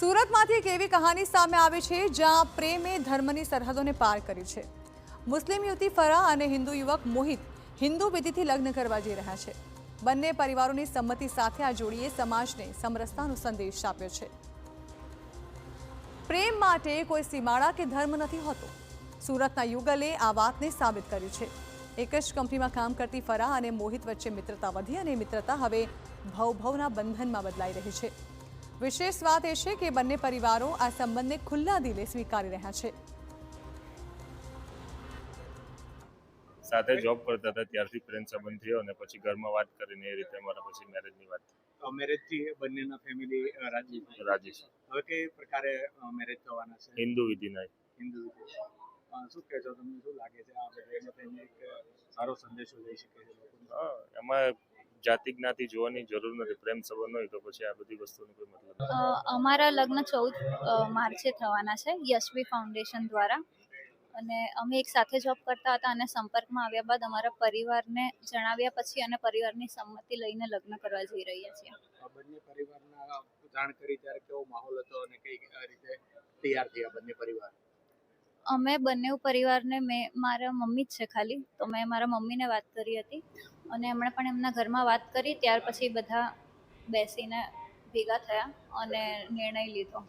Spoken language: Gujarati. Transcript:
સુરતમાંથી એક એવી કહાની સામે આવી છે જ્યાં પ્રેમે ધર્મની સરહદોને પાર કરી છે। મુસ્લિમ યુવતી ફરાહ અને હિન્દુ યુવક મોહિત હિન્દુ વિધિથી લગ્ન કરવા જઈ રહ્યા છે। બંને પરિવારોની સંમતિ સાથે આ જોડીએ સમાજને સમરસતાનો સંદેશ આપ્યો છે। પ્રેમ માટે કોઈ સીમાડા કે ધર્મ નથી હોતો। સુરતના યુગલે આ વાતને સાબિત કર્યું છે। એક જ કંપનીમાં કામ કરતી ફરાહ અને મોહિત વચ્ચે મિત્રતા વધી અને મિત્રતા હવે ભવભવના બંધનમાં બદલાઈ રહી છે। વિશેષ વાત એ છે કે બંને પરિવારો આ સંબંધને ખુલ્લા દિલે સ્વીકારી રહ્યા છે। સાથે જોબ કરતા હતા ત્યારથી પ્રેમ સંબંધ થયો અને પછી ઘરમાં વાત કરીને એ રીતે અમારા પછી મેરેજની વાત મેરેજ થી બંનેના ફેમિલી રાજી રાજી છે। હવે કઈ પ્રકારે મેરેજ થવાના છે? હિન્દુ વિધિના હિન્દુ શું કહેશો, તમને શું લાગે છે આ બધાને થઈને એક સારો સંદેશો જઈ શકે છે લોકોને? એમાં જાતિ જ્ઞાતિ જોવાની જરૂર નથી। પ્રેમ સંબંધ હોય તો પછી આ બધી વસ્તુનો કોઈ મતલબ નથી। અમારા લગ્ન 14 માર્ચે થવાના છે યશવી ફાઉન્ડેશન દ્વારા, અને અમે એક સાથે જોબ કરતા હતા અને સંપર્કમાં આવ્યા બાદ અમારા પરિવારને જણાવ્યા પછી અને પરિવારની સંમતિ લઈને લગ્ન કરવા જઈ રહ્યા છીએ। બંને પરિવારના જાણ કરી ત્યારે કેવો માહોલ હતો અને કઈ રીતે તૈયાર થયા બંને પરિવાર? અમે બંને પરિવારને મારા મમ્મી જ છે ખાલી, તો મેં મારા મમ્મીને વાત કરી હતી અને એમણે પણ એમના ઘરમાં વાત કરી। ત્યાર પછી બધા બેસીને ભેગા થયા અને નિર્ણય લીધો।